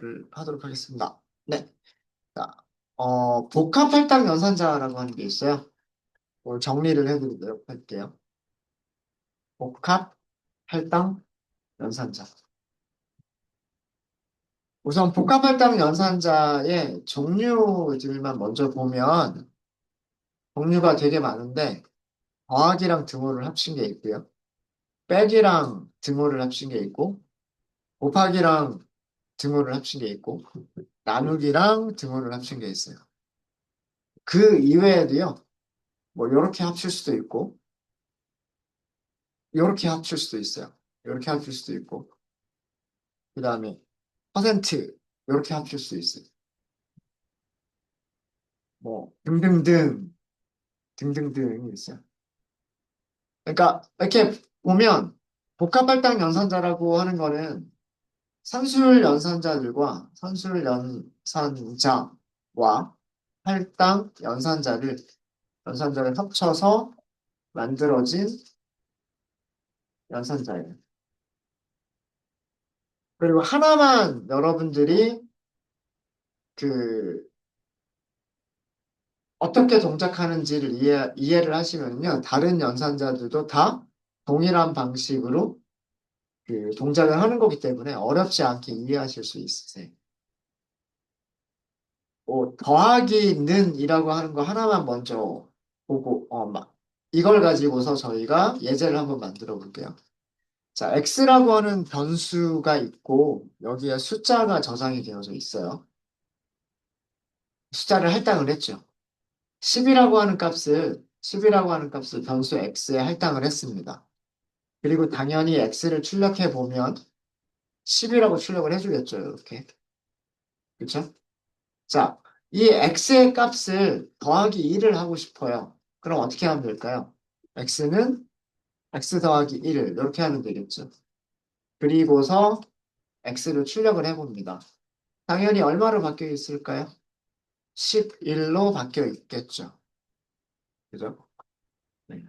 시작을 하도록 하겠습니다. 네. 자, 복합 할당 연산자라고 하는 게 있어요. 오늘 정리를 해드리도록 할게요. 복합 할당 연산자. 우선 복합 할당 연산자의 종류들만 먼저 보면 종류가 되게 많은데 더하기랑 등호를 합친 게 있고요. 빼기랑 등호를 합친 게 있고 곱하기랑 등호를 합친 게 있고 나누기랑 등호를 합친 게 있어요. 그 이외에도요. 뭐 이렇게 합칠 수도 있고 이렇게 합칠 수도 있어요. 이렇게 합칠 수도 있고 그 다음에 퍼센트 이렇게 합칠 수 있어요. 뭐 등등등이 있어요. 그러니까 이렇게 보면 복합할당 연산자라고 하는 거는 산술 연산자들과 산술 연산자와 할당 연산자를 합쳐서 만들어진 연산자예요. 그리고 하나만 여러분들이 그 어떻게 동작하는지를 이해를 하시면요. 다른 연산자들도 다 동일한 방식으로 그 동작을 하는 거기 때문에 어렵지 않게 이해하실 수 있으세요. 뭐, 더하기는 이라고 하는 거 하나만 먼저 보고, 이걸 가지고서 저희가 예제를 한번 만들어 볼게요. 자, x라고 하는 변수가 있고, 여기에 숫자가 저장이 되어져 있어요. 숫자를 할당을 했죠. 10이라고 하는 값을 변수 x에 할당을 했습니다. 그리고 당연히 x를 출력해 보면 10이라고 출력을 해주겠죠, 이렇게. 그렇죠? 자, 이 x의 값을 더하기 1을 하고 싶어요. 그럼 어떻게 하면 될까요? x는 x 더하기 1을 이렇게 하면 되겠죠. 그리고서 x를 출력을 해봅니다. 당연히 얼마로 바뀌어 있을까요? 11로 바뀌어 있겠죠. 그죠? 네.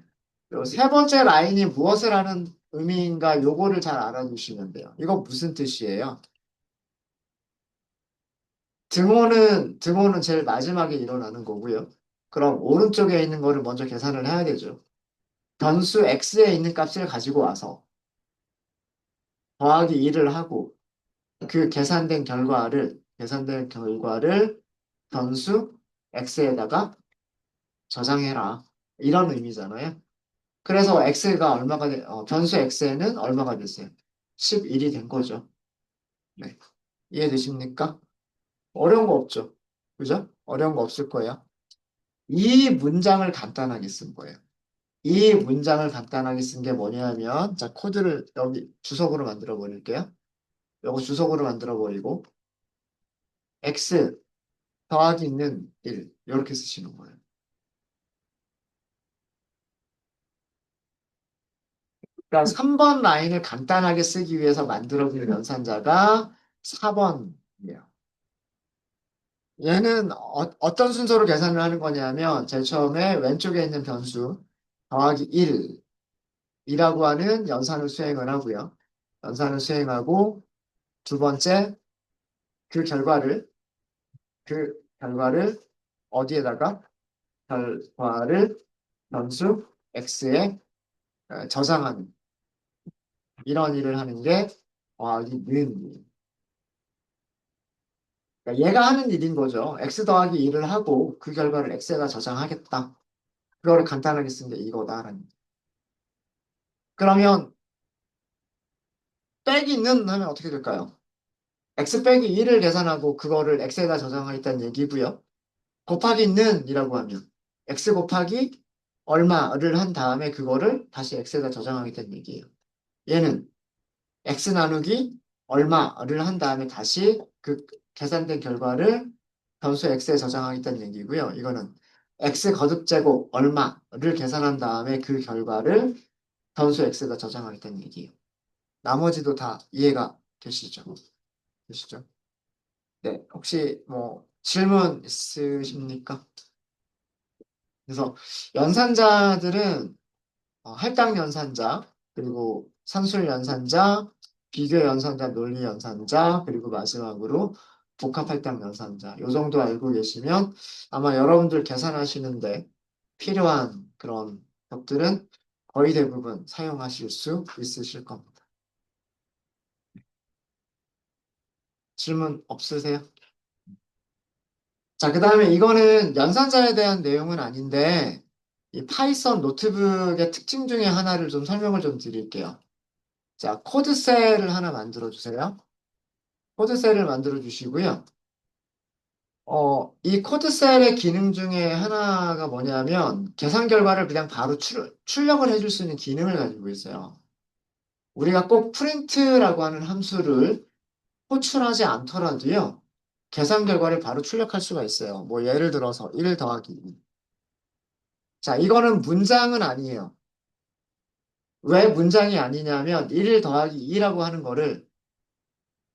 그리고 세 번째 라인이 무엇을 하는 의미인가 요거를 잘 알아두시면 돼요. 이거 무슨 뜻이에요? 등호는 제일 마지막에 일어나는 거고요. 그럼 오른쪽에 있는 거를 먼저 계산을 해야 되죠. 변수 x에 있는 값을 가지고 와서 더하기 1을 하고 그 계산된 결과를 변수 x에다가 저장해라. 이런 의미잖아요. 그래서 변수 x에는 얼마가 됐어요? 11이 된 거죠. 네. 이해되십니까? 어려운 거 없죠. 그죠? 어려운 거 없을 거예요. 이 문장을 간단하게 쓴 거예요. 이 문장을 간단하게 쓴 게 뭐냐면, 자, 코드를 여기 주석으로 만들어 버릴게요. 요거 주석으로 만들어 버리고, x 더하기 있는 1, 이렇게 쓰시는 거예요. 그러니까 3번 라인을 간단하게 쓰기 위해서 만들어진 연산자가 4번이에요. 얘는 떤 순서로 계산을 하는 거냐면, 제일 처음에 왼쪽에 있는 변수 더하기 1이라고 하는 연산을 수행을 하고요. 연산을 수행하고, 두 번째, 그 결과를 그 결과를 어디에다가 결과를 변수 x에 저장하는 이런 일을 하는 게 더하기 는 그러니까 얘가 하는 일인 거죠. x 더하기 1을 하고 그 결과를 x에다 저장하겠다. 그거를 간단하게 쓴 게 이거다라는. 그러면 빼기는 하면 어떻게 될까요? x 빼기 1을 계산하고 그거를 x에다 저장하겠다는 얘기고요. 곱하기는 이라고 하면 x 곱하기 얼마를 한 다음에 그거를 다시 x에다 저장하겠다는 얘기예요. 얘는 x 나누기 얼마를 한 다음에 다시 그 계산된 결과를 변수 x에 저장하겠다는 얘기고요. 이거는 x 거듭제곱 얼마를 계산한 다음에 그 결과를 변수 x에다 저장하겠다는 얘기예요. 나머지도 다 이해가 되시죠? 되시죠? 네, 혹시 뭐 질문 있으십니까? 그래서 연산자들은 할당 연산자, 그리고 산술 연산자, 비교 연산자, 논리 연산자, 그리고 마지막으로 복합할당 연산자. 요 정도 알고 계시면 아마 여러분들 계산하시는데 필요한 그런 것들은 거의 대부분 사용하실 수 있으실 겁니다. 질문 없으세요? 자, 그 다음에 이거는 연산자에 대한 내용은 아닌데 이 파이썬 노트북의 특징 중에 하나를 좀 설명을 좀 드릴게요. 자, 코드셀을 하나 만들어 주세요. 코드셀을 만들어 주시고요. 이 코드셀의 기능 중에 하나가 뭐냐면 계산 결과를 그냥 바로 출력을 해줄 수 있는 기능을 가지고 있어요. 우리가 꼭 프린트라고 하는 함수를 호출하지 않더라도요. 계산 결과를 바로 출력할 수가 있어요. 뭐 예를 들어서 1 더하기 2. 자, 이거는 문장은 아니에요. 왜 문장이 아니냐면 1 더하기 2라고 하는 거를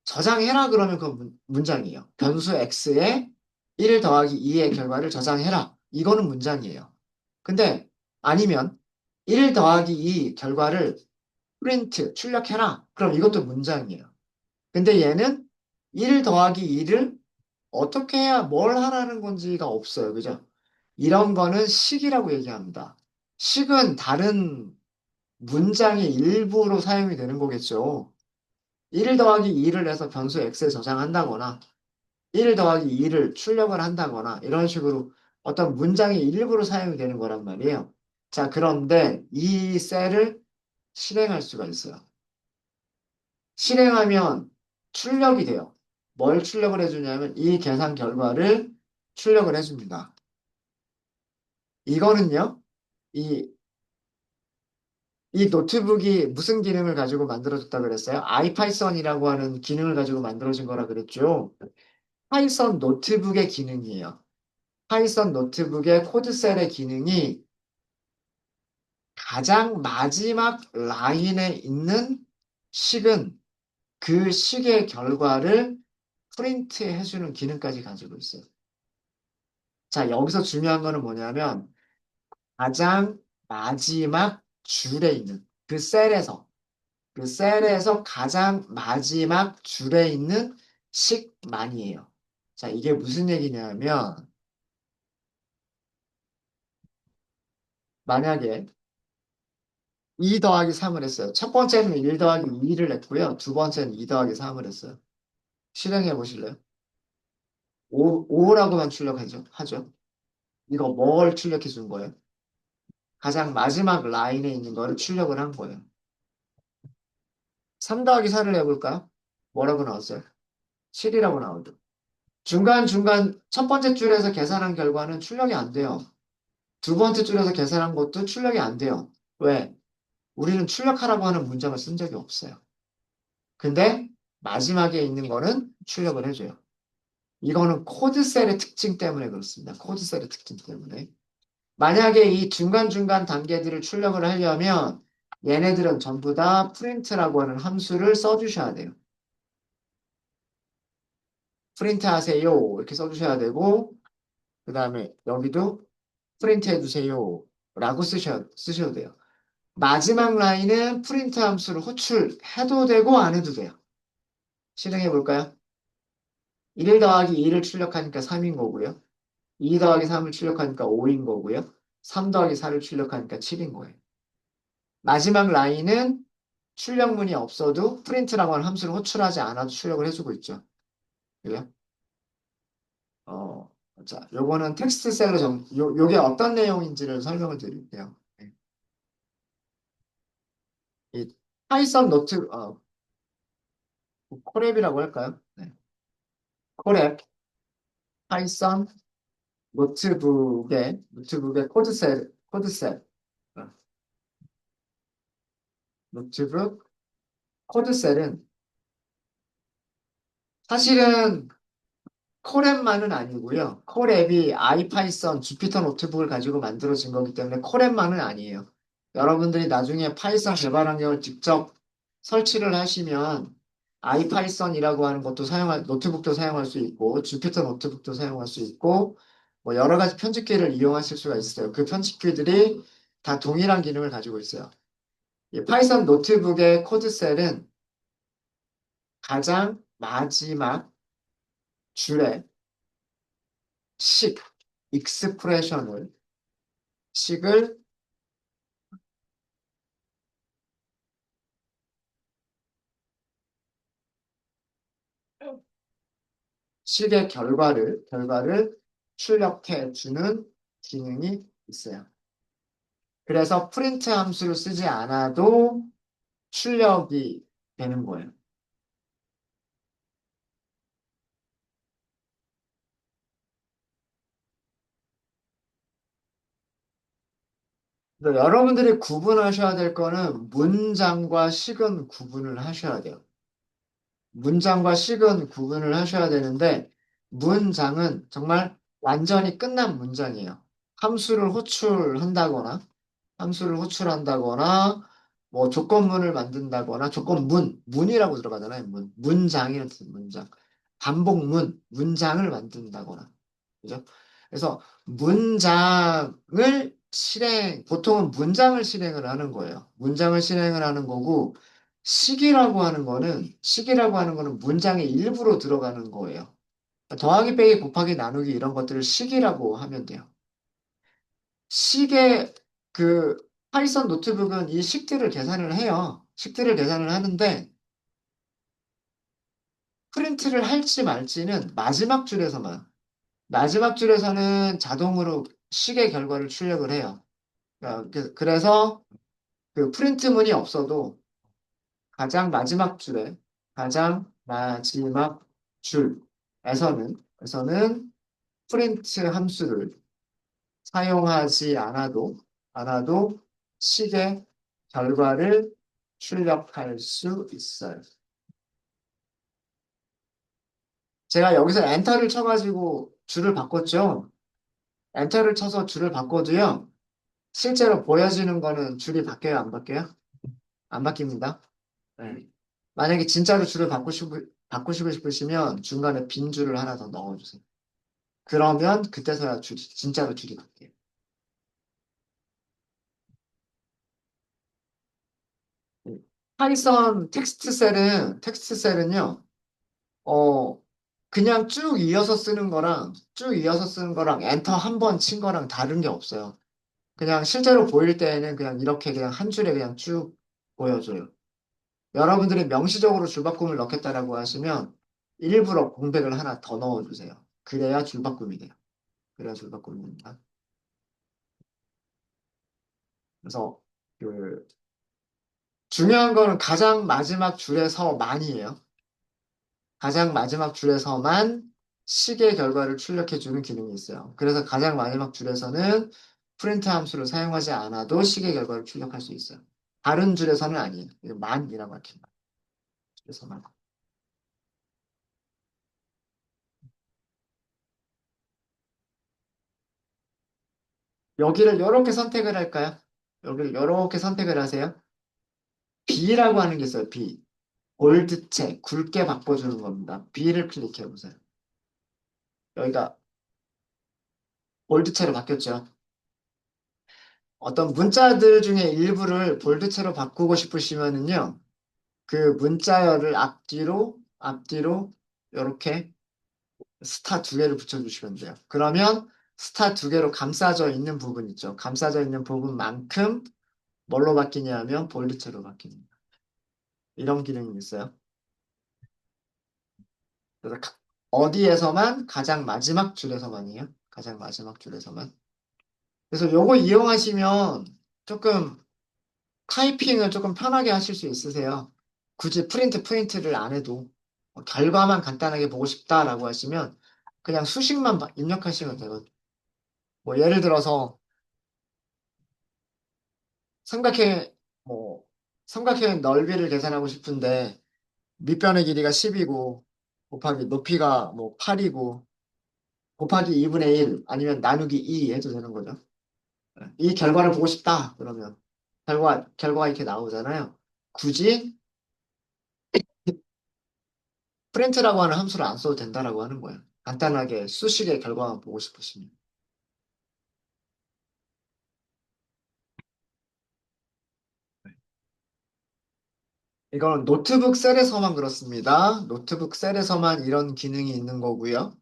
저장해라 그러면 그 문장이에요. 변수 x에 1 더하기 2의 결과를 저장해라. 이거는 문장이에요. 근데 아니면 1 더하기 2 결과를 프린트, 출력해라. 그럼 이것도 문장이에요. 근데 얘는 1 더하기 2를 어떻게 해야 뭘 하라는 건지가 없어요. 그죠? 이런 거는 식이라고 얘기합니다. 식은 다른 문장의 일부로 사용이 되는 거겠죠. 1 더하기 2를 해서 변수 x에 저장한다거나 1 더하기 2를 출력을 한다거나 이런 식으로 어떤 문장의 일부로 사용이 되는 거란 말이에요. 자, 그런데 이 셀을 실행할 수가 있어요. 실행하면 출력이 돼요. 뭘 출력을 해주냐면 이 계산 결과를 출력을 해줍니다. 이거는요, 이, 이 노트북이 무슨 기능을 가지고 만들어졌다 그랬어요? 아이파이썬이라고 하는 기능을 가지고 만들어진 거라 그랬죠. 파이썬 노트북의 기능이에요. 파이썬 노트북의 코드셀의 기능이 가장 마지막 라인에 있는 식은 그 식의 결과를 프린트 해주는 기능까지 가지고 있어요. 자, 여기서 중요한 거는 뭐냐면 가장 마지막 줄에 있는 그 셀에서 가장 마지막 줄에 있는 식만이에요. 자, 이게 무슨 얘기냐면 만약에 2 더하기 3을 했어요. 첫 번째는 1 더하기 2를 했고요. 두 번째는 2 더하기 3을 했어요. 실행해 보실래요? 5라고만 출력하죠. 하죠. 이거 뭘 출력해 준 거예요? 가장 마지막 라인에 있는 거를 출력을 한 거예요. 3 더하기 4를 해볼까요? 뭐라고 나왔어요? 7이라고 나오죠. 중간중간 첫 번째 줄에서 계산한 결과는 출력이 안 돼요. 두 번째 줄에서 계산한 것도 출력이 안 돼요. 왜? 우리는 출력하라고 하는 문장을 쓴 적이 없어요. 근데 마지막에 있는 거는 출력을 해줘요. 이거는 코드셀의 특징 때문에 그렇습니다. 코드셀의 특징 때문에. 만약에 이 중간중간 단계들을 출력을 하려면 얘네들은 전부 다 프린트라고 하는 함수를 써주셔야 돼요. 프린트 하세요. 이렇게 써주셔야 되고, 그 다음에 여기도 프린트 해주세요. 라고 쓰셔도 돼요. 마지막 라인은 프린트 함수를 호출해도 되고 안 해도 돼요. 실행해 볼까요? 1 더하기 2를 출력하니까 3인 거고요. 2 더하기 3을 출력하니까 5인 거고요. 3 더하기 4를 출력하니까 7인 거예요. 마지막 라인은 출력문이 없어도 프린트라고 하는 함수를 호출하지 않아도 출력을 해주고 있죠. 그래요? 어, 자, 요거는 텍스트 셀로 요게 어떤 내용인지를 설명을 드릴게요. 네. 이 파이썬 콜앱이라고 할까요? 네. 콜앱, 파이썬 노트북의 어, 노트북 코드셀은 사실은 콜앱만은 아니고요. 콜앱이 아이파이썬 주피터 노트북을 가지고 만들어진 거기 때문에 콜앱만은 아니에요. 여러분들이 나중에 파이썬 개발 환경을 직접 설치를 하시면 아이파이썬이라고 하는 것도 노트북도 사용할 수 있고 주피터 노트북도 사용할 수 있고 뭐 여러 가지 편집기를 이용하실 수가 있어요. 그 편집기들이 다 동일한 기능을 가지고 있어요. 이 파이썬 노트북의 코드셀은 가장 마지막 줄에 식, 익스프레션을, 식을, 식의 결과를 출력해 주는 기능이 있어요. 그래서 프린트 함수를 쓰지 않아도 출력이 되는 거예요. 그래서 여러분들이 구분하셔야 될 거는 문장과 식은 구분을 하셔야 돼요. 문장과 식은 구분을 하셔야 되는데 문장은 정말 완전히 끝난 문장이에요. 함수를 호출한다거나 함수를 호출한다거나 뭐 조건문을 만든다거나 문이라고 들어가잖아요. 문장이라는 뜻, 문장. 반복문, 문장을 만든다거나. 그죠? 그래서 보통은 문장을 실행을 하는 거예요. 문장을 실행을 하는 거고, 식이라고 하는 거는 문장의 일부로 들어가는 거예요. 더하기, 빼기, 곱하기, 나누기 이런 것들을 식이라고 하면 돼요. 식의 그 파이썬 노트북은 이 식들을 계산을 해요. 식들을 계산을 하는데 프린트를 할지 말지는 마지막 줄에서는 자동으로 식의 결과를 출력을 해요. 그래서 그 프린트문이 없어도 가장 마지막 줄에서는 프린트 함수를 사용하지 않아도 식의 결과를 출력할 수 있어요. 제가 여기서 엔터를 쳐가지고 줄을 바꿨죠. 엔터를 쳐서 줄을 바꿔도요. 실제로 보여지는 거는 줄이 바뀌어요, 안 바뀌어요? 안 바뀝니다. 네. 만약에 진짜로 줄을 바꾸시고 싶으시면 중간에 빈 줄을 하나 더 넣어주세요. 그러면 그때서야 진짜로 줄이 바뀌어요. 네. 파이썬 텍스트 셀은요, 어, 그냥 쭉 이어서 쓰는 거랑 엔터 한 번 친 거랑 다른 게 없어요. 그냥 실제로 보일 때에는 그냥 이렇게 그냥 한 줄에 그냥 쭉 보여줘요. 여러분들이 명시적으로 줄바꿈을 넣겠다라고 하시면 일부러 공백을 하나 더 넣어주세요. 그래야 줄바꿈이 돼요. 그래야 줄바꿈이 됩니다. 그래서 그 중요한 거는 가장 마지막 줄에서만이에요. 가장 마지막 줄에서만 식의 결과를 출력해주는 기능이 있어요. 그래서 가장 마지막 줄에서는 프린트 함수를 사용하지 않아도 식의 결과를 출력할 수 있어요. 다른 줄에서는 아니에요. 이거 만이라고 할게요. 줄에서만. 여기를 이렇게 선택을 할까요? 여기를 이렇게 선택을 하세요. B라고 하는 게 있어요. B. 볼드체, 굵게 바꿔주는 겁니다. B를 클릭해 보세요. 여기가 볼드체로 바뀌었죠. 어떤 문자들 중에 일부를 볼드체로 바꾸고 싶으시면은요, 그 문자열을 앞뒤로 이렇게 스타 두 개를 붙여주시면 돼요. 그러면 스타 두 개로 감싸져 있는 부분 있죠. 감싸져 있는 부분만큼 뭘로 바뀌냐면 볼드체로 바뀝니다. 이런 기능이 있어요. 그래서 어디에서만 가장 마지막 줄에서만이에요. 가장 마지막 줄에서만. 그래서 요거 이용하시면 조금 타이핑을 조금 편하게 하실 수 있으세요. 굳이 프린트를 안 해도 결과만 간단하게 보고 싶다라고 하시면 그냥 수식만 입력하시면 되거든요. 뭐 예를 들어서 삼각형 뭐 삼각형 넓이를 계산하고 싶은데 밑변의 길이가 10이고 곱하기 높이가 뭐 8이고 곱하기 2분의 1 아니면 나누기 2 해도 되는 거죠. 이 결과를 보고 싶다 그러면 결과가 이렇게 나오잖아요. 굳이 프린트라고 하는 함수를 안 써도 된다라고 하는 거예요. 간단하게 수식의 결과만 보고 싶으시면. 이건 노트북 셀에서만 그렇습니다. 노트북 셀에서만 이런 기능이 있는 거고요.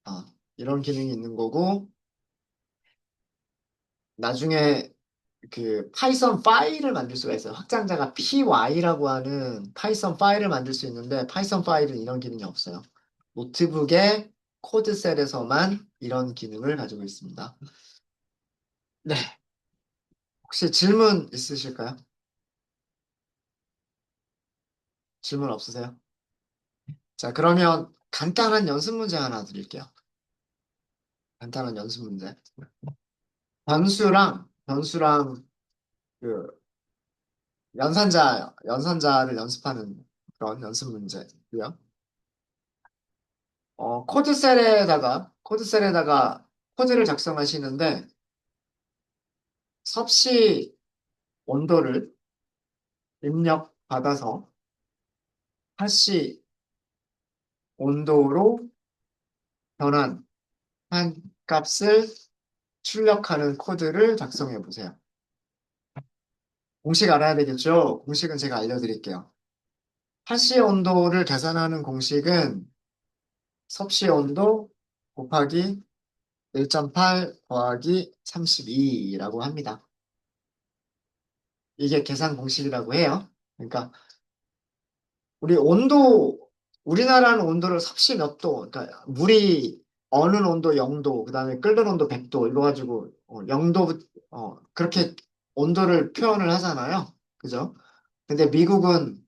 아, 이런 기능이 있는 거고, 나중에 그 파이썬 파일을 만들 수가 있어요. 확장자가 py라고 하는 파이썬 파일을 만들 수 있는데, 파이썬 파일은 이런 기능이 없어요. 노트북의 코드 셀에서만 이런 기능을 가지고 있습니다. 네. 혹시 질문 있으실까요? 질문 없으세요? 자, 그러면 간단한 연습 문제 하나 드릴게요. 간단한 연습 문제. 변수랑 그 연산자를 연습하는 그런 연습 문제고요. 코드셀에다가 코드를 작성하시는데 섭씨 온도를 입력받아서 하씨 온도로 변환한 값을 출력하는 코드를 작성해 보세요. 공식 알아야 되겠죠? 공식은 제가 알려드릴게요. 하씨 온도를 계산하는 공식은 섭씨 온도 곱하기 1.8 더하기 32라고 합니다. 이게 계산 공식이라고 해요. 그러니까 우리나라는 온도를 섭씨 몇 도, 그러니까 물이 어는 온도 0도, 그다음에 끓는 온도 100도 이거 가지고 0도 그렇게 온도를 표현을 하잖아요. 그죠? 근데 미국은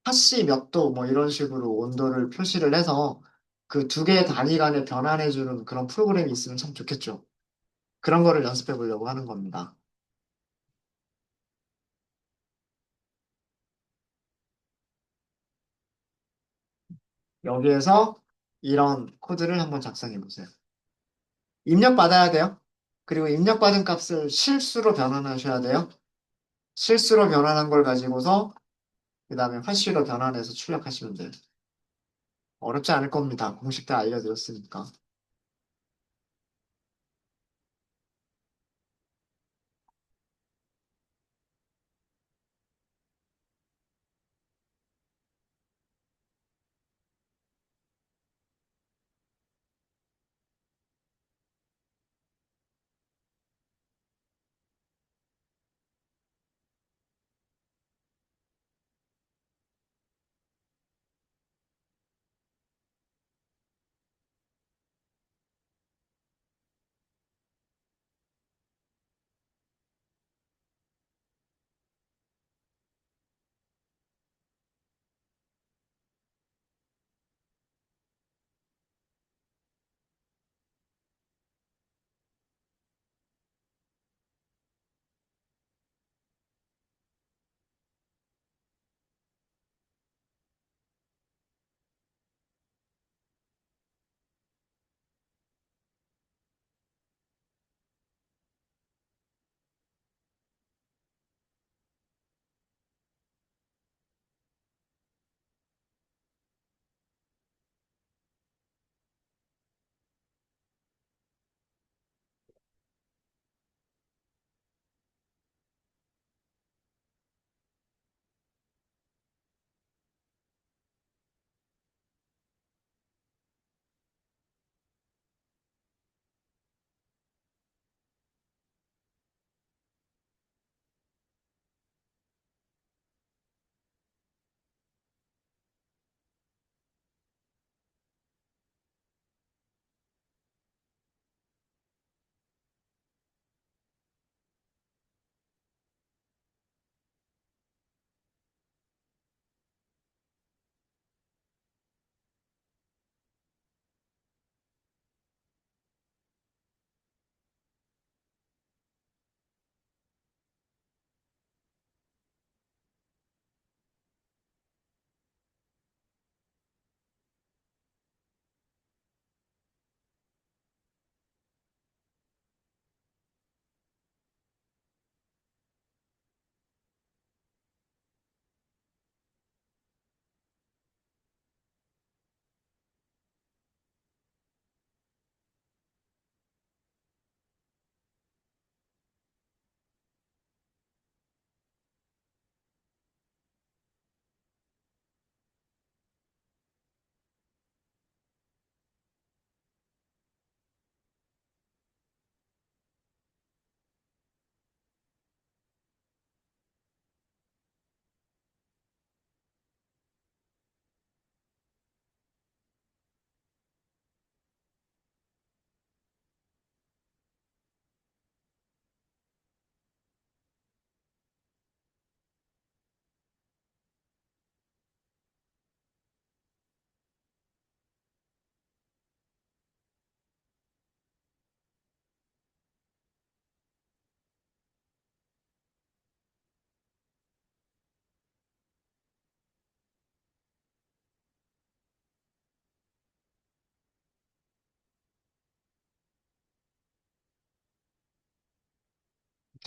팥씨 몇 도 뭐 이런 식으로 온도를 표시를 해서 그 두 개의 단위 간에 변환해주는 그런 프로그램이 있으면 참 좋겠죠. 그런 거를 연습해 보려고 하는 겁니다. 여기에서 이런 코드를 한번 작성해 보세요. 입력받아야 돼요. 그리고 입력받은 값을 실수로 변환하셔야 돼요. 실수로 변환한 걸 가지고서 그 다음에 화씨로 변환해서 출력하시면 돼요. 어렵지 않을 겁니다. 공식 다 알려드렸으니까.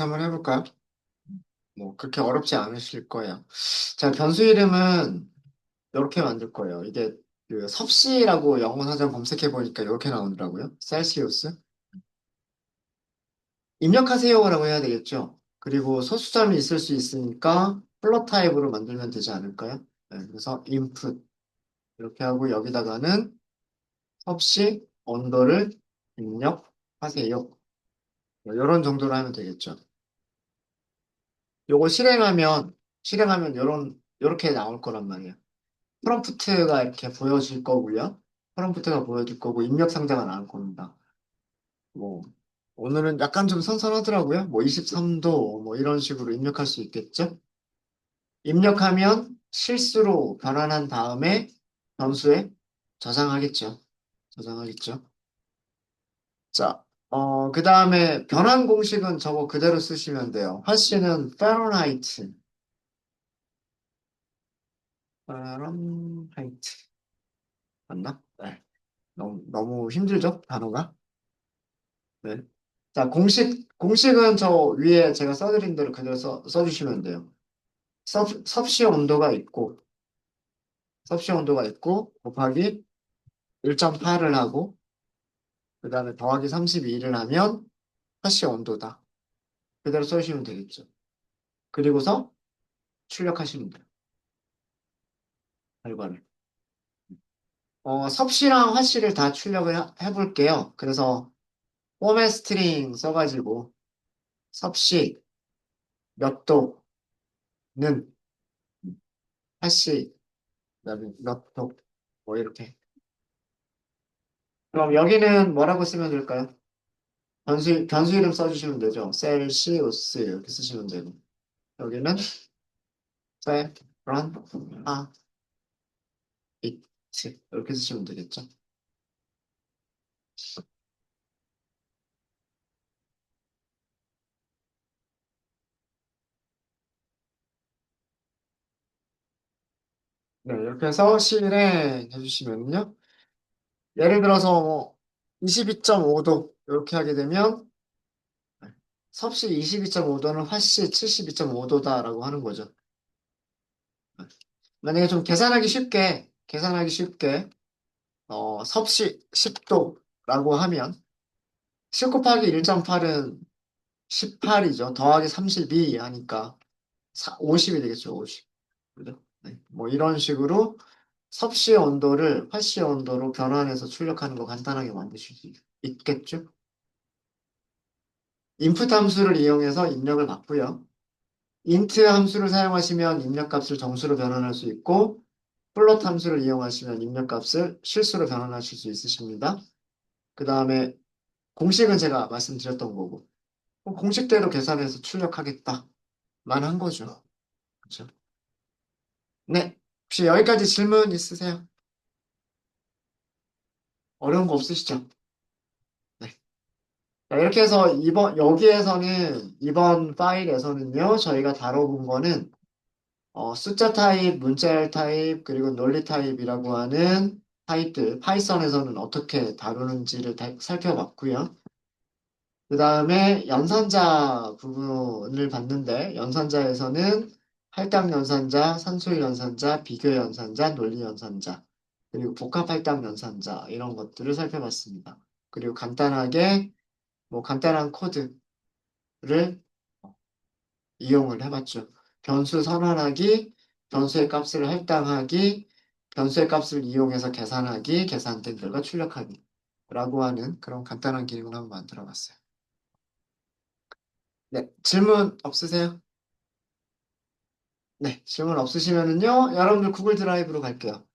한번 해볼까요? 뭐 그렇게 어렵지 않으실 거예요. 자, 변수 이름은 이렇게 만들 거예요. 이게 그 섭씨라고 영어 사전 검색해 보니까 이렇게 나오더라고요. 셀시우스. 입력하세요라고 해야 되겠죠. 그리고 소수점이 있을 수 있으니까 플롯 타입으로 만들면 되지 않을까요? 네, 그래서 input 이렇게 하고 여기다가는 섭씨 언더를 입력하세요. 이런 정도로 하면 되겠죠. 요거 실행하면 요렇게 나올 거란 말이에요. 프롬프트가 이렇게 보여질 거고요. 프롬프트가 보여질 거고 입력 상자가 나올 겁니다. 뭐 오늘은 약간 좀 선선하더라고요. 뭐 23도 뭐 이런 식으로 입력할 수 있겠죠. 입력하면 실수로 변환한 다음에 변수에 저장하겠죠. 저장하겠죠. 자, 그 다음에 변환 공식은 저거 그대로 쓰시면 돼요. 하씨는 파렌하이트. 파렌하이트. 맞나? 네. 너무 힘들죠? 단어가? 네. 자, 공식은 저 위에 제가 써드린 대로 그대로 써주시면 돼요. 섭씨 온도가 있고, 섭씨 온도가 있고, 곱하기 1.8을 하고, 그 다음에 더하기 32를 하면 섭씨 온도다. 그대로 써주시면 되겠죠. 그리고서 출력하시면 돼요. 결과를. 섭씨랑 화씨를 다 출력을 해볼게요. 그래서 포맷 스트링 써가지고 섭씨 몇 도는 화씨 그다음에 몇 도, 뭐 이렇게. 그럼 여기는 뭐라고 쓰면 될까요? 변수 이름 써주시면 되죠. 셀시우스 이렇게 쓰시면 되고. 여기는 페런하이트 이렇게 쓰시면 되겠죠. 네, 이렇게 해서 실행해 주시면요. 예를 들어서 뭐 22.5도 이렇게 하게 되면 섭씨 22.5도는 화씨 72.5도다라고 하는 거죠. 만약에 좀 계산하기 쉽게 섭씨 10도라고 하면 10 곱하기 1.8은 18이죠. 더하기 32 하니까 50이 되겠죠. 50. 그죠? 네. 뭐 이런 식으로 섭씨 온도를 화씨 온도로 변환해서 출력하는 거 간단하게 만드실 수 있겠죠? input 함수를 이용해서 입력을 받고요. int 함수를 사용하시면 입력값을 정수로 변환할 수 있고 플롯 함수를 이용하시면 입력값을 실수로 변환하실 수 있으십니다. 그 다음에 공식은 제가 말씀드렸던 거고 공식대로 계산해서 출력하겠다만 한 거죠. 그렇죠? 네. 혹시 여기까지 질문 있으세요? 어려운 거 없으시죠? 네. 자, 이렇게 해서 이번 파일에서는요, 저희가 다뤄본 거는, 숫자 타입, 문자열 타입, 그리고 논리 타입이라고 하는 타입들, 파이썬에서는 어떻게 다루는지를 살펴봤고요. 그 다음에 연산자 부분을 봤는데, 연산자에서는 할당 연산자, 산술 연산자, 비교 연산자, 논리 연산자, 그리고 복합 할당 연산자, 이런 것들을 살펴봤습니다. 그리고 간단하게, 뭐 간단한 코드를 이용을 해봤죠. 변수 선언하기, 변수의 값을 할당하기, 변수의 값을 이용해서 계산하기, 계산된 결과 출력하기. 라고 하는 그런 간단한 기능을 한번 만들어 봤어요. 네, 질문 없으세요? 네, 질문 없으시면은요, 여러분들 구글 드라이브로 갈게요.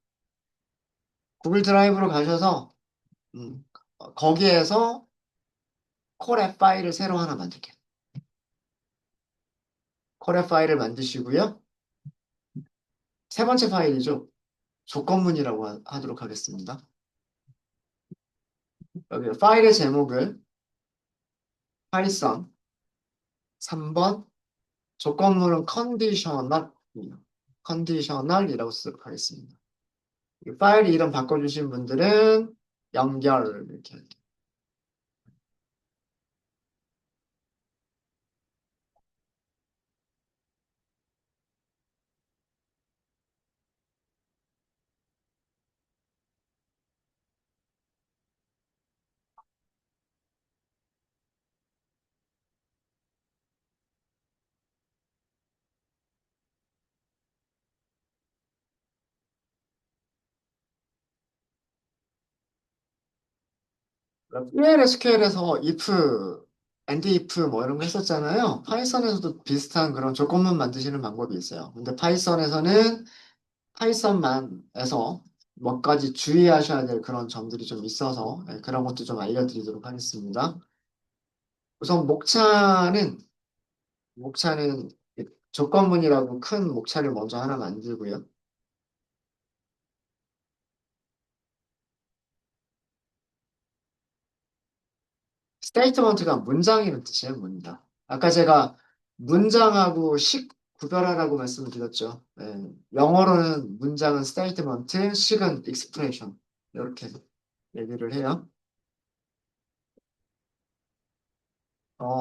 구글 드라이브로 가셔서, 음, 거기에서 콜앱 파일을 새로 하나 만들게요. 콜앱 파일을 만드시고요. 세 번째 파일이죠. 조건문이라고 하도록 하겠습니다. 여기 파일의 제목을 파이썬 3번 조건문은 컨디셔널이라고 쓰도록 하겠습니다. 이 파일 이름 바꿔주신 분들은 연결 이렇게 할게요. PLSQL에서 if, and if 뭐 이런 거 했었잖아요. 파이썬에서도 비슷한 그런 조건문 만드시는 방법이 있어요. 근데 파이썬에서는 파이썬만에서 몇 가지 주의하셔야 될 그런 점들이 좀 있어서 그런 것도 좀 알려드리도록 하겠습니다. 우선 목차는 조건문이라고 큰 목차를 먼저 하나 만들고요. 스테이트먼트가 문장이라는 뜻이에요, 문장. 아까 제가 문장하고 식 구별하라고 말씀을 드렸죠. 영어로는 문장은 스테이트먼트, 식은 익스프레션. 이렇게 얘기를 해요.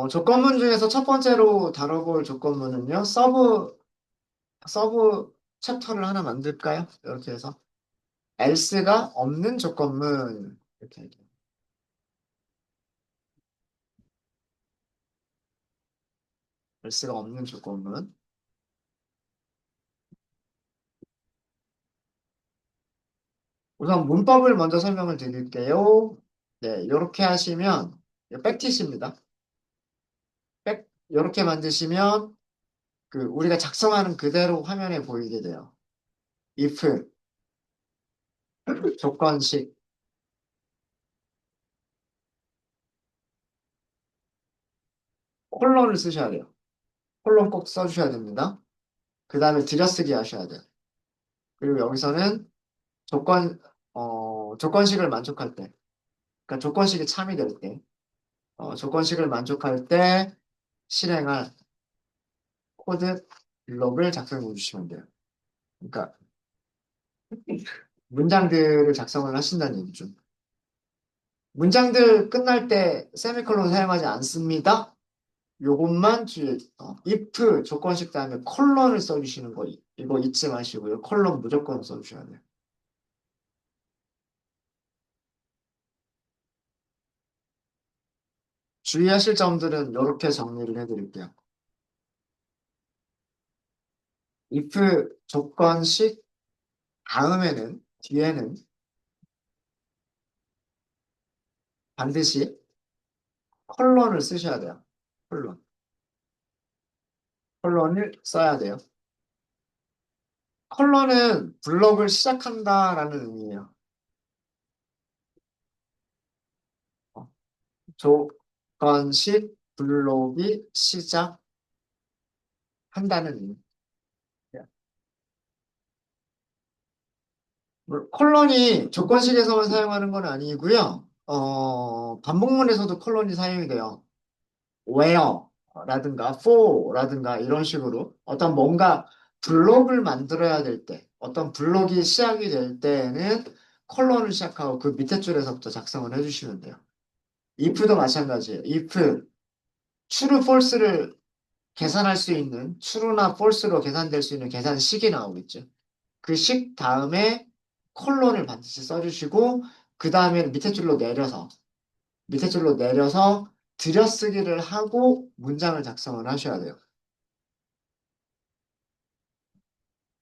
조건문 중에서 첫 번째로 다뤄볼 조건문은요, 서브 챕터를 하나 만들까요? 이렇게 해서. else가 없는 조건문. 이렇게 할게요. else가 없는 조건문. 우선 문법을 먼저 설명을 드릴게요. 네, 이렇게 하시면, 백티시입니다. 이렇게 만드시면, 우리가 작성하는 그대로 화면에 보이게 돼요. if, 조건식, 콜론을 쓰셔야 돼요. 콜론 꼭 써주셔야 됩니다. 그 다음에 들여쓰기 하셔야 돼요. 그리고 여기서는 조건, 조건식을 만족할 때, 그러니까 조건식이 참이 될 때, 조건식을 만족할 때 실행할 코드 블록을 작성해 주시면 돼요. 그러니까 문장들을 작성을 하신다는 얘기죠. 문장들 끝날 때 세미콜론 사용하지 않습니다. 요것만 주의, if 조건식 다음에 콜론을 써주시는 거, 이거 잊지 마시고요. 콜론 무조건 써주셔야 돼요. 주의하실 점들은 이렇게 정리를 해드릴게요. if 조건식 뒤에는 반드시 컬런을 쓰셔야 돼요. 컬런. 컬런을 써야 돼요. 컬런은 블럭을 시작한다라는 의미예요. 어, 조건식 블록이 시작한다는 의미예요. 컬런이 조건식에서만 사용하는 건 아니고요. 반복문에서도 컬런이 사용이 돼요. where라든가 for라든가 이런 식으로 어떤 뭔가 블록을 만들어야 될 때, 어떤 블록이 시작이 될 때에는 컬런을 시작하고 그 밑에 줄에서부터 작성을 해주시면 돼요. if도 마찬가지예요. if true, false를 계산할 수 있는 true나 false로 계산될 수 있는 계산식이 나오겠죠. 그 식 다음에 콜론을 반드시 써주시고 그 다음에 밑에 줄로 내려서 들여쓰기를 하고 문장을 작성을 하셔야 돼요.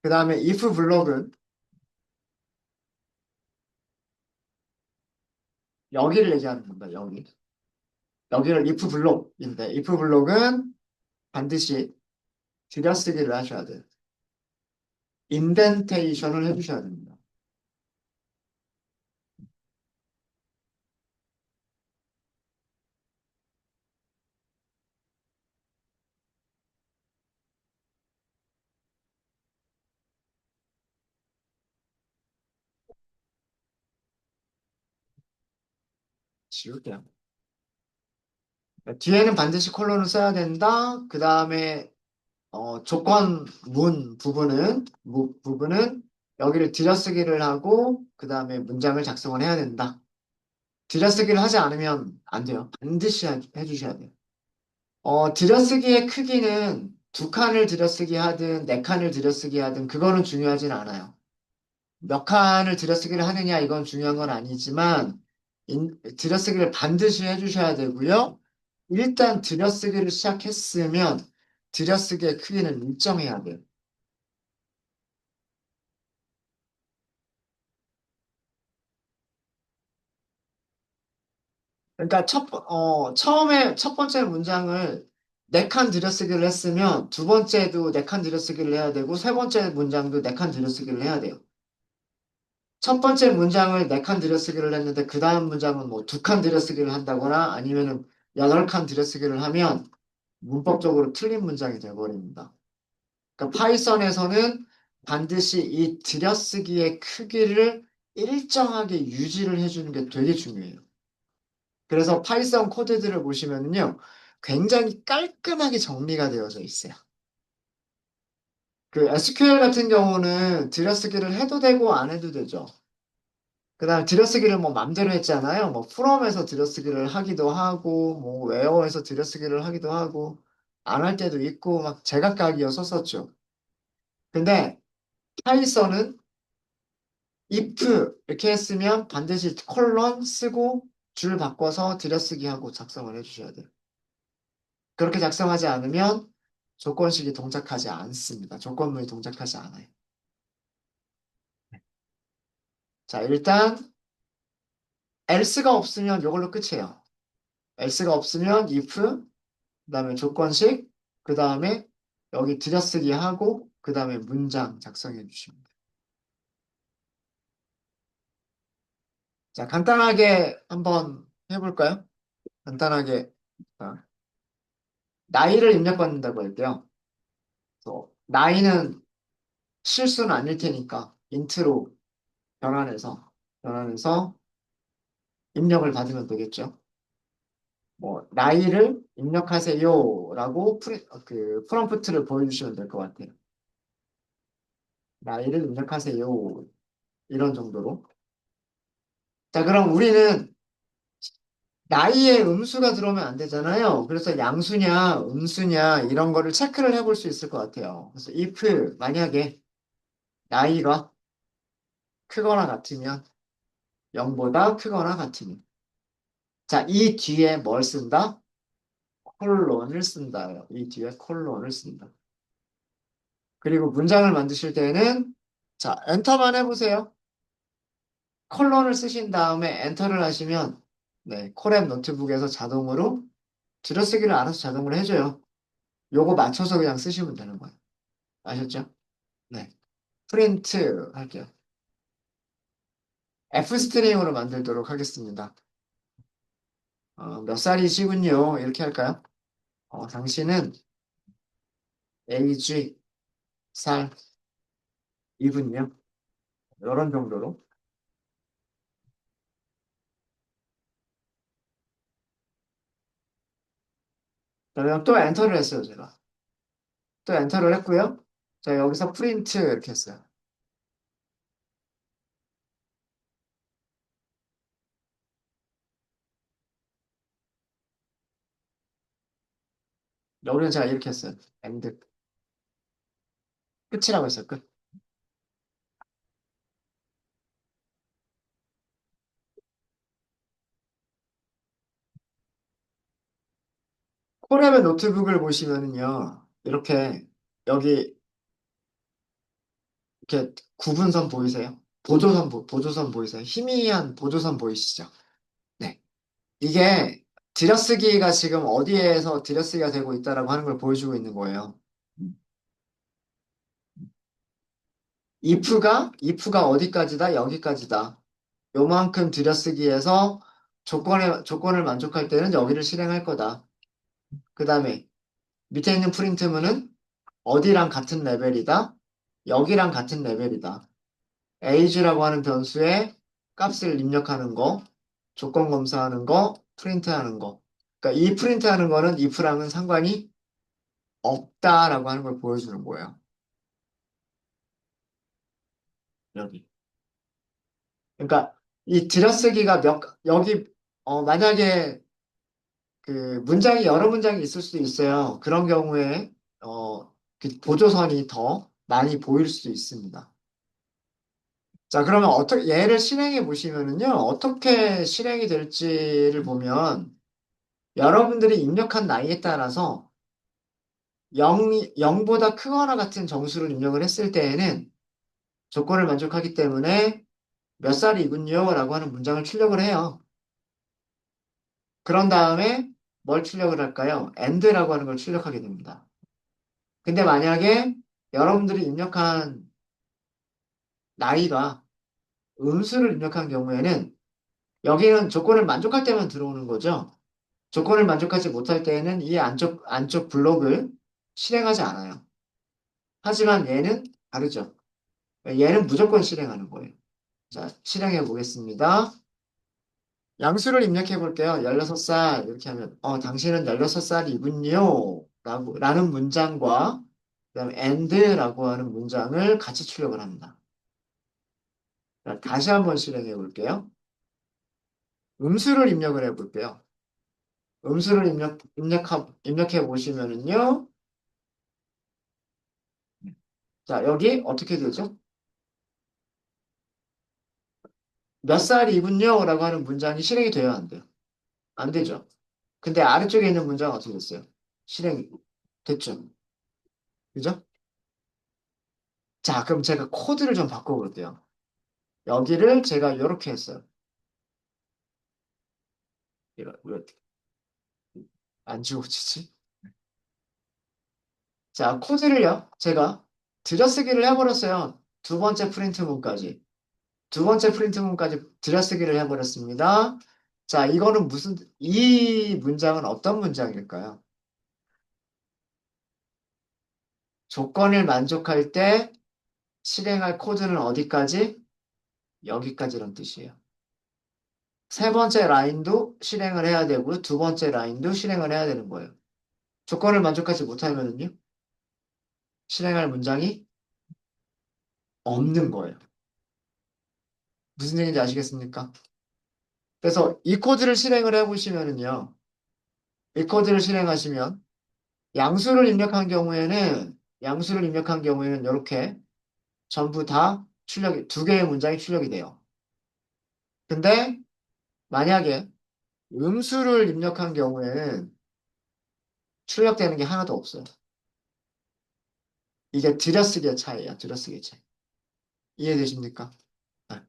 그 다음에 if 블록은 여기를 얘기하는 겁니다. 여기를 if 블록인데 if 블록은 반드시 들여쓰기를 하셔야 돼요. 인덴테이션을 해주셔야 됩니다. 지울게요. 뒤에는 반드시 콜론을 써야 된다. 그 다음에 조건문 부분은 여기를 들여쓰기를 하고 그 다음에 문장을 작성을 해야 된다. 들여쓰기를 하지 않으면 안 돼요. 반드시 해주셔야 돼요. 들여쓰기의 크기는 두 칸을 들여쓰기 하든 네 칸을 들여쓰기 하든 그거는 중요하진 않아요. 몇 칸을 들여쓰기를 하느냐 이건 중요한 건 아니지만 들여쓰기를 반드시 해주셔야 되고요. 일단 들여쓰기를 시작했으면 들여쓰기의 크기는 일정해야 돼요. 그러니까 처음에 첫 번째 문장을 네 칸 들여쓰기를 했으면 두 번째도 네 칸 들여쓰기를 해야 되고 세 번째 문장도 네 칸 들여쓰기를 해야 돼요. 첫 번째 문장을 네 칸 들여쓰기를 했는데 그 다음 문장은 뭐 두 칸 들여쓰기를 한다거나 아니면은 여덟 칸 들여쓰기를 하면 문법적으로 틀린 문장이 되어버립니다. 그러니까 파이썬에서는 반드시 이 들여쓰기의 크기를 일정하게 유지를 해주는 게 되게 중요해요. 그래서 파이썬 코드들을 보시면요. 굉장히 깔끔하게 정리가 되어져 있어요. 그 SQL 같은 경우는 들여쓰기를 해도 되고 안 해도 되죠. 그다음 들여쓰기를 뭐 맘대로 했잖아요. 뭐 프롬에서 들여쓰기를 하기도 하고 뭐 웨어에서 들여쓰기를 하기도 하고 안 할 때도 있고 막 제각각이었었죠. 근데 파이썬은 if 이렇게 했으면 반드시 콜론 쓰고 줄 바꿔서 들여쓰기 하고 작성을 해주셔야 돼요. 그렇게 작성하지 않으면 조건식이 동작하지 않습니다. 조건문이 동작하지 않아요. 자, 일단 else가 없으면 이걸로 끝이에요. else가 없으면 if, 그다음에 조건식, 그다음에 여기 들여쓰기 하고 그다음에 문장 작성해 주십니다. 자, 간단하게 한번 해볼까요? 간단하게 자, 나이를 입력받는다고 할게요. 그래서 나이는 실수는 아닐 테니까 인트로 변환해서 입력을 받으면 되겠죠. 뭐 나이를 입력하세요라고 프롬프트를 보여주시면 될 것 같아요. 나이를 입력하세요. 이런 정도로. 자, 그럼 우리는 나이에 음수가 들어오면 안 되잖아요. 그래서 양수냐, 음수냐 이런 거를 체크를 해볼 수 있을 것 같아요. 그래서 if 만약에 나이가 크거나 같으면 0보다 크거나 같으면 자, 이 뒤에 뭘 쓴다? 콜론을 쓴다요. 이 뒤에 콜론을 쓴다. 그리고 문장을 만드실 때는 자, 엔터만 해보세요. 콜론을 쓰신 다음에 엔터를 하시면 네, 콜앱 노트북에서 자동으로 들여쓰기를 알아서 자동으로 해줘요. 요거 맞춰서 그냥 쓰시면 되는 거예요. 아셨죠? 네. 프린트 할게요. F스트링으로 만들도록 하겠습니다. 몇 살이시군요. 이렇게 할까요? 당신은 age 살이군요. 이런 정도로. 그다음에 또 엔터를 했어요, 제가. 또 엔터를 했고요. 자, 여기서 프린트 이렇게 했어요. 여기는 제가 이렇게 했어요. 엔드. 끝이라고 했어요, 끝. 콜앱의 노트북을 보시면은요, 이렇게, 여기, 이렇게 구분선 보이세요? 보조선 보이세요? 희미한 보조선 보이시죠? 네. 이게 들여쓰기가 지금 어디에서 들여쓰기가 되고 있다라고 하는 걸 보여주고 있는 거예요. if가 어디까지다? 여기까지다. 요만큼 들여쓰기해서 조건을 만족할 때는 여기를 실행할 거다. 그 다음에 밑에 있는 프린트문은 어디랑 같은 레벨이다? 여기랑 같은 레벨이다. age라고 하는 변수에 값을 입력하는 거, 조건 검사하는 거, 프린트하는 거. 그러니까 이 프린트하는 거는 if랑은 상관이 없다라고 하는 걸 보여주는 거예요. 여기. 그러니까 이 들여쓰기가 여기 만약에 그 문장이 여러 문장이 있을 수도 있어요. 그런 경우에 그 보조선이 더 많이 보일 수도 있습니다. 자, 그러면 어떻게 얘를 실행해 보시면은요. 어떻게 실행이 될지를 보면 여러분들이 입력한 나이에 따라서 0보다 크거나 같은 정수를 입력을 했을 때에는 조건을 만족하기 때문에 몇 살이군요 라고 하는 문장을 출력을 해요. 그런 다음에 뭘 출력을 할까요? and라고 하는 걸 출력하게 됩니다. 근데 만약에 여러분들이 입력한 나이가 음수를 입력한 경우에는 여기는 조건을 만족할 때만 들어오는 거죠. 조건을 만족하지 못할 때에는 이 안쪽 블록을 실행하지 않아요. 하지만 얘는 다르죠. 얘는 무조건 실행하는 거예요. 자, 실행해 보겠습니다. 양수를 입력해 볼게요. 16살 이렇게 하면 당신은 16살이군요. 라는 문장과 그다음에 and라고 하는 문장을 같이 출력을 합니다. 자, 다시 한번 실행해 볼게요. 음수를 입력을 해 볼게요. 음수를 입력해 보시면은요. 자, 여기 어떻게 되죠? 몇 살이군요. 라고 하는 문장이 실행이 돼야 안 돼요. 안 되죠. 근데 아래쪽에 있는 문장은 어떻게 됐어요? 실행이 됐죠. 그죠? 자, 그럼 제가 코드를 좀 바꿔볼게요. 여기를 제가 이렇게 했어요. 왜 안 지워지지? 자, 코드를요. 제가 들여쓰기를 해버렸어요. 두 번째 프린트문까지. 두 번째 프린트문까지 들여쓰기를 해버렸습니다. 자, 이 문장은 어떤 문장일까요? 조건을 만족할 때 실행할 코드는 어디까지? 여기까지란 뜻이에요. 세 번째 라인도 실행을 해야 되고요. 두 번째 라인도 실행을 해야 되는 거예요. 조건을 만족하지 못하면은요. 실행할 문장이 없는 거예요. 무슨 얘기인지 아시겠습니까? 그래서 이 코드를 실행을 해보시면은요. 이 코드를 실행하시면 양수를 입력한 경우에는 이렇게 전부 다 두 개의 문장이 출력이 돼요. 근데 만약에 음수를 입력한 경우에는 출력되는 게 하나도 없어요. 이게 들여쓰기의 차이예요. 들여쓰기의 차이. 이해되십니까? 네.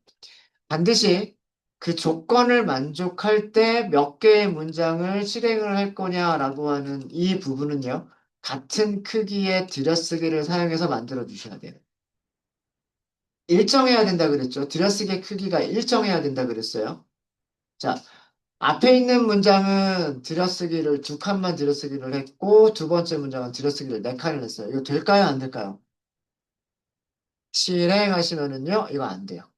반드시 그 조건을 만족할 때 몇 개의 문장을 실행을 할 거냐라고 하는 이 부분은요. 같은 크기의 들여쓰기를 사용해서 만들어 주셔야 돼요. 일정해야 된다 그랬죠. 들여쓰기의 크기가 일정해야 된다 그랬어요. 자, 앞에 있는 문장은 들여쓰기를 두 칸만 들여쓰기를 했고 두 번째 문장은 들여쓰기를 네 칸을 했어요. 이거 될까요? 안 될까요? 실행하시면은요, 이거 안 돼요.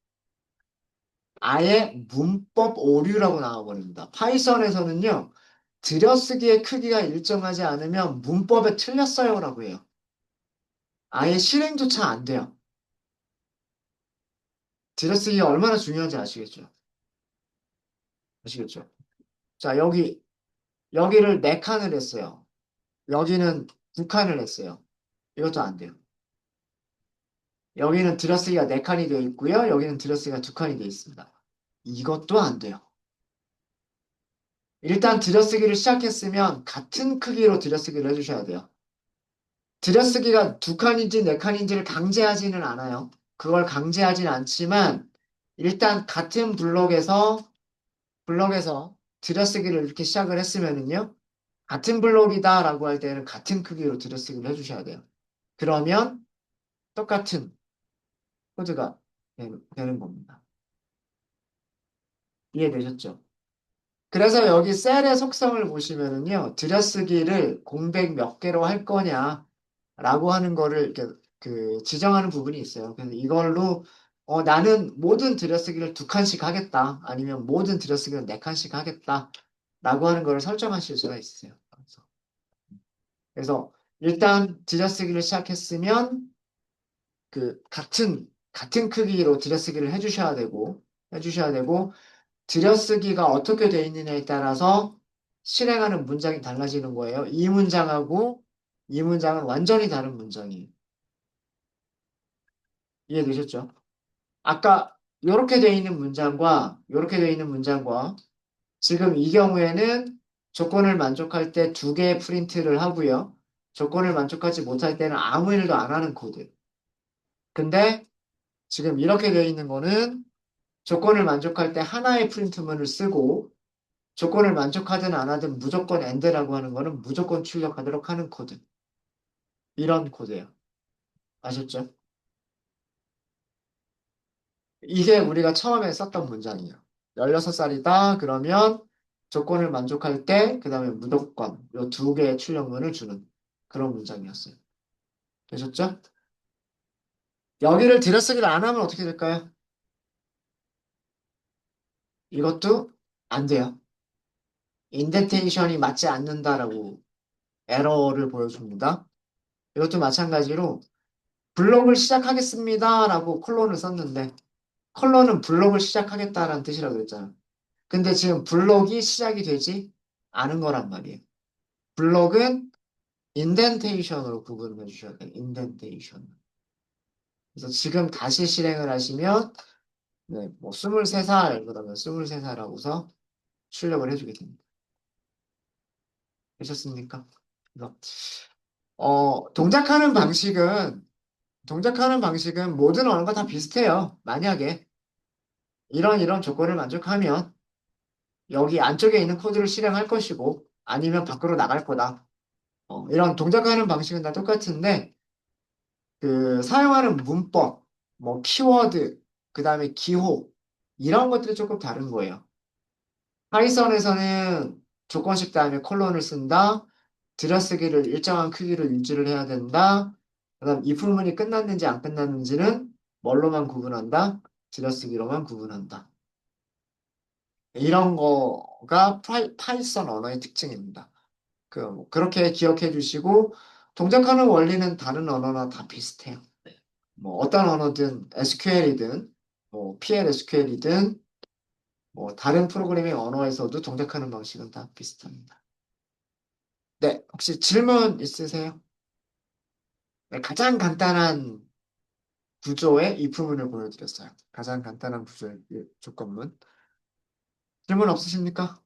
아예 문법 오류라고 나와버립니다. 파이썬에서는요, 들여쓰기의 크기가 일정하지 않으면 문법에 틀렸어요라고 해요. 아예 실행조차 안 돼요. 들여쓰기가 얼마나 중요한지 아시겠죠? 아시겠죠? 자, 여기를 네 칸을 했어요. 여기는 두 칸을 했어요. 이것도 안 돼요. 여기는 들여쓰기가 네 칸이 되어 있고요. 여기는 들여쓰기가 두 칸이 되어 있습니다. 이것도 안 돼요. 일단 들여쓰기를 시작했으면 같은 크기로 들여쓰기를 해주셔야 돼요. 들여쓰기가 두 칸인지 네 칸인지를 강제하지는 않아요. 그걸 강제하진 않지만 일단 같은 블록에서 들여쓰기를 이렇게 시작을 했으면은요. 같은 블록이다라고 할 때는 같은 크기로 들여쓰기를 해주셔야 돼요. 그러면 똑같은 코드가 되는 겁니다. 이해되셨죠? 그래서 여기 셀의 속성을 보시면은요, 들여쓰기를 공백 몇 개로 할 거냐라고 하는 거를 이렇게 지정하는 부분이 있어요. 그래서 이걸로 나는 모든 들여쓰기를 두 칸씩 하겠다. 아니면 모든 들여쓰기를 네 칸씩 하겠다. 라고 하는 거를 설정하실 수가 있어요. 그래서 일단 들여쓰기를 시작했으면 같은 크기로 들여쓰기를 해주셔야 되고, 들여쓰기가 어떻게 되어 있느냐에 따라서 실행하는 문장이 달라지는 거예요. 이 문장은 완전히 다른 문장이에요. 이해되셨죠? 아까 이렇게 되어 있는 문장과 지금 이 경우에는 조건을 만족할 때 두 개의 프린트를 하고요. 조건을 만족하지 못할 때는 아무 일도 안 하는 코드. 근데 지금 이렇게 되어 있는 거는 조건을 만족할 때 하나의 프린트문을 쓰고 조건을 만족하든 안 하든 무조건 and라고 하는 거는 무조건 출력하도록 하는 코드. 이런 코드예요. 아셨죠? 이게 우리가 처음에 썼던 문장이에요. 16살이다. 그러면 조건을 만족할 때, 그 다음에 무조건, 요 두 개의 출력문을 주는 그런 문장이었어요. 되셨죠? 여기를 들여쓰기를 안 하면 어떻게 될까요? 이것도 안 돼요. 인덴테이션이 맞지 않는다라고 에러를 보여줍니다. 이것도 마찬가지로 블록을 시작하겠습니다라고 콜론을 썼는데 컬러는 블록을 시작하겠다라는 뜻이라고 그랬잖아. 근데 지금 블록이 시작이 되지 않은 거란 말이에요. 블록은 인덴테이션으로 구분을 해주셔야 돼요. 인덴테이션. 그래서 지금 다시 실행을 하시면 네, 뭐 23살 그러면 23살하고서 출력을 해주게 됩니다. 되셨습니까? 그래서 동작하는 방식은 모든 언어가 다 비슷해요. 만약에 이런 조건을 만족하면 여기 안쪽에 있는 코드를 실행할 것이고 아니면 밖으로 나갈 거다. 이런 동작하는 방식은 다 똑같은데 그 사용하는 문법, 뭐 키워드, 그 다음에 기호 이런 것들이 조금 다른 거예요. 파이썬에서는 조건식 다음에 콜론을 쓴다. 들여쓰기를 일정한 크기로 유지를 해야 된다. 그다음 이 부분이 끝났는지 안 끝났는지는 뭘로만 구분한다. 들여쓰기로만 구분한다. 이런 거가 파이썬 언어의 특징입니다. 그렇게 기억해 주시고, 동작하는 원리는 다른 언어나 다 비슷해요. 뭐, 어떤 언어든 SQL이든, 뭐, PLSQL이든, 뭐, 다른 프로그래밍 언어에서도 동작하는 방식은 다 비슷합니다. 네, 혹시 질문 있으세요? 네, 가장 간단한 구조의 이 부분을 보여드렸어요. 가장 간단한 구조의 이 조건문. 질문 없으십니까?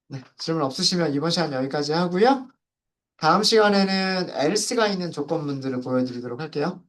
네, 질문 없으시면 이번 시간 여기까지 하고요. 다음 시간에는 else가 있는 조건문들을 보여드리도록 할게요.